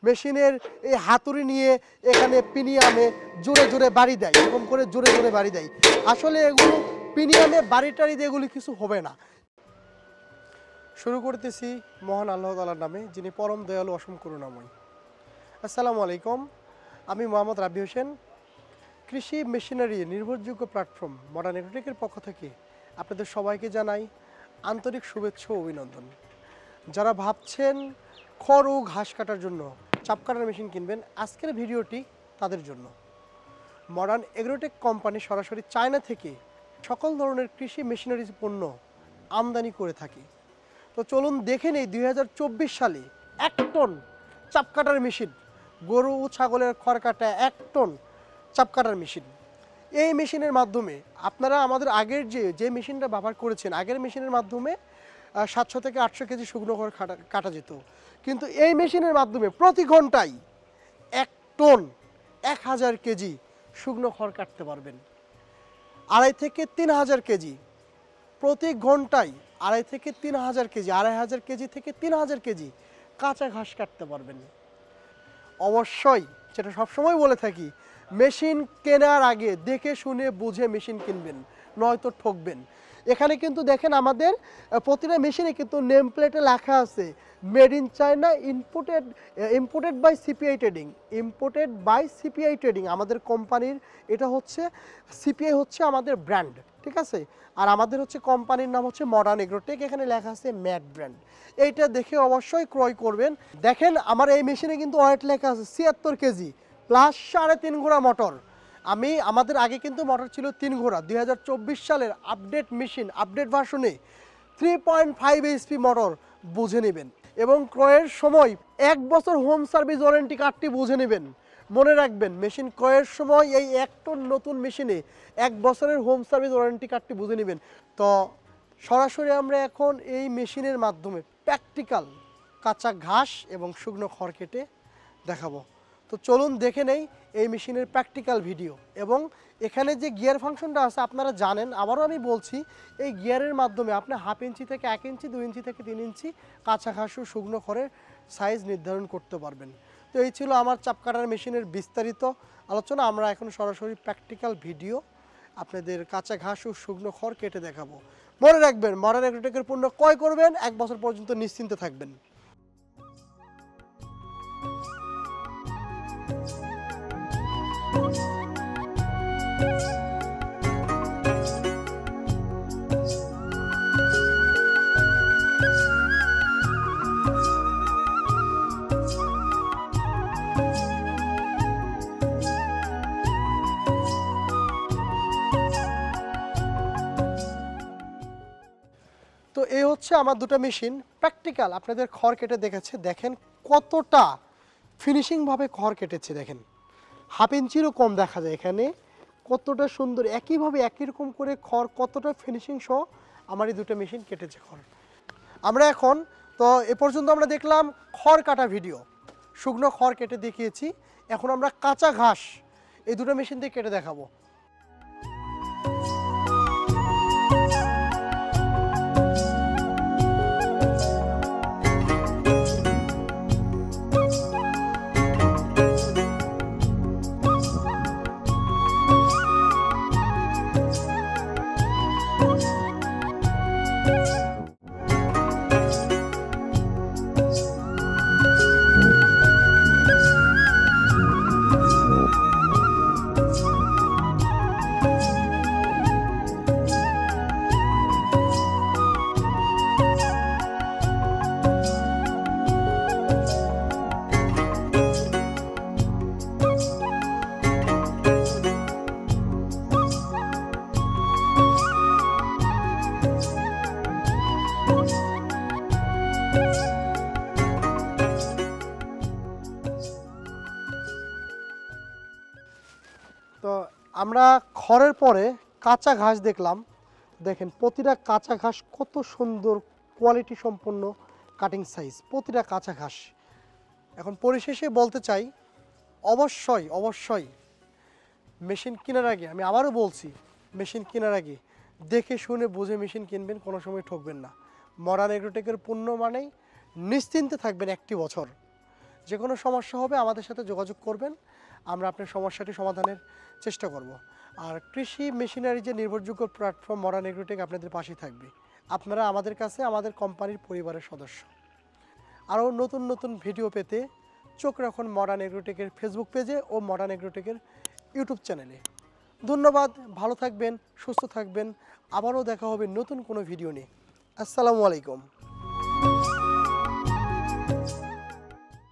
মেশিনের এই হাতুড়ি নিয়ে এখানে পিনিয়ামে জোরে জোরে বাড়ি দেয়, এরকম করে জোরে জোরে বাড়ি দেয়। আসলে এগুলো পিনিয়ামে বাড়ি টাড়ি দিয়ে এগুলি কিছু হবে না। শুরু করতেছি মহান আল্লাহ তাআলার নামে, যিনি পরম দয়ালু অসীম করুণাময়। আসসালামু আলাইকুম, আমি মোহাম্মদ রাব্বি হোসেন। কৃষি মেশিনারি নির্ভরযোগ্য প্ল্যাটফর্ম মডার্ন এগ্রোটেকের পক্ষ থেকে আপনাদের সবাইকে জানাই আন্তরিক শুভেচ্ছা ও অভিনন্দন। যারা ভাবছেন খড় ও ঘাস কাটার জন্য চাপ কাটার মেশিন কিনবেন, আজকের ভিডিওটি তাদের জন্য। মডার্ন এগ্রোটেক কোম্পানি সরাসরি চায়না থেকে সকল ধরনের কৃষি মেশিনারি পণ্য আমদানি করে থাকে। তো চলুন দেখে নেই 2024 সালে 1 টন চাপ কাটার মেশিন, গরু ও ছাগলের খড় কাটা 1 টন চাপ কাটার মেশিন। এই মেশিনের মাধ্যমে আপনারা আমাদের আগের যে মেশিনটা ব্যবহার করেছেন, আগের মেশিনের মাধ্যমে 700 থেকে 800 কেজি শুকনো খড় কাটা যেত, কিন্তু এই মেশিনের মাধ্যমে প্রতি ঘন্টায় 1 টন 1000 কেজি শুকনো খড় কাটতে পারবেন। 2.5 থেকে 3000 কেজি প্রতি ঘন্টায়, 2.5 থেকে 3000 কেজি, 2500 কেজি থেকে 3000 কেজি কাঁচা ঘাস কাটতে পারবেন। অবশ্যই, যেটা সবসময় বলে থাকি, মেশিন কেনার আগে দেখে শুনে বুঝে মেশিন কিনবেন, নয়তো ঠকবেন। এখানে কিন্তু দেখেন আমাদের প্রতিটা মেশিনে কিন্তু নেম প্লেটে লেখা আছে made in China, imported by CPI trading, imported by CPI trading. আমাদের কোম্পানির এটা হচ্ছে সিপিআই হচ্ছে আমাদের ব্র্যান্ড, ঠিক আছে। আর আমাদের হচ্ছে কোম্পানির নাম হচ্ছে মডার্ন এগ্রোটেক, এখানে লেখা আছে ম্যাট ব্র্যান্ড। এইটা দেখে অবশ্যই ক্রয় করবেন। দেখেন আমার এই মেশিনে কিন্তু ওয়েট লেখা আছে 76 কেজি প্লাস 3.5 ঘোড়া মোটর। আমাদের আগে কিন্তু মোটর ছিল 3 ঘোড়া। 2024 সালের আপডেট মেশিন, আপডেট ভার্সনে 3.5 এইচপি মোটর বুঝে নেবেন, এবং ক্রয়ের সময় 1 বছর হোম সার্ভিস ওয়ারেন্টি কার্ডটি বুঝে নেবেন। মনে রাখবেন, মেশিন ক্রয়ের সময় এই 1 টন নতুন মেশিনে 1 বছরের হোম সার্ভিস ওয়ারেন্টি কার্ডটি বুঝে নেবেন। তো সরাসরি আমরা এখন এই মেশিনের মাধ্যমে প্র্যাকটিক্যাল কাঁচা ঘাস এবং শুকনো খড় কেটে দেখাবো। তো চলুন দেখে নেই এই মেশিনের প্র্যাকটিক্যাল ভিডিও। এবং এখানে যে গিয়ার ফাংশনটা আছে আপনারা জানেন, আবারও আমি বলছি, এই গিয়ারের মাধ্যমে আপনি 1/2 ইঞ্চি থেকে 1 ইঞ্চি, 2 ইঞ্চি থেকে 3 ইঞ্চি কাঁচা ঘাস ও শুকনো খড়ের সাইজ নির্ধারণ করতে পারবেন। তো এই ছিল আমার চাপ কাটার মেশিনের বিস্তারিত আলোচনা। আমরা এখন সরাসরি প্র্যাকটিক্যাল ভিডিও আপনাদের কাঁচা ঘাস ও শুকনো খড় কেটে দেখাবো। মনে রাখবেন, মডার্ন এগ্রোটেকের পণ্য ক্রয় করবেন, 1 বছর পর্যন্ত নিশ্চিন্তে থাকবেন। তো এই হচ্ছে আমার দুটো মেশিন প্র্যাকটিক্যাল আপনাদের খড় কেটে দেখাচ্ছে। দেখেন কতটা ফিনিশিংভাবে খড় কেটেছে, দেখেন 1/2 ইঞ্চিরও কম দেখা যায় এখানে, কতটা সুন্দর একইভাবে একই রকম করে খড়, কতটা ফিনিশিং সহ আমার এই দুটো মেশিন কেটেছে খড়। আমরা এখন তো এ পর্যন্ত আমরা দেখলাম খড় কাটা ভিডিও, শুকনো খড় কেটে দেখিয়েছি। এখন আমরা কাঁচা ঘাস এই দুটো মেশিন দিয়ে কেটে দেখাবো। তো আমরা খড়ের পরে কাঁচা ঘাস দেখলাম। দেখেন প্রতিটা কাঁচা ঘাস কত সুন্দর কোয়ালিটি সম্পন্ন কাটিং সাইজ, প্রতিটা কাঁচা ঘাস। এখন পরিশেষে বলতে চাই, অবশ্যই মেশিন কেনার আগে, আমি আবারও বলছি, মেশিন কেনার আগে দেখে শুনে বুঝে মেশিন কিনবেন, কোনো সময় ঠকবেন না। মডার্ন এগ্রোটেকের পণ্য মানেই নিশ্চিন্তে থাকবেন 1টি বছর। যে কোনো সমস্যা হবে আমাদের সাথে যোগাযোগ করবেন, আমরা আপনার সমস্যাটি সমাধানের চেষ্টা করব। আর কৃষি মেশিনারি যে নির্ভরযোগ্য প্ল্যাটফর্ম মডার্ন এগ্রোটেক আপনাদের পাশে থাকবে। আপনারা আমাদের কাছে আমাদের কোম্পানির পরিবারের সদস্য। আরও নতুন নতুন ভিডিও পেতে চোখ রাখুন মডার্ন এগ্রোটেকের ফেসবুক পেজে ও মডার্ন এগ্রোটেকের ইউটিউব চ্যানেলে। ধন্যবাদ, ভালো থাকবেন, সুস্থ থাকবেন। আবারও দেখা হবে নতুন কোনো ভিডিও নিয়ে। আসসালামু আলাইকুম।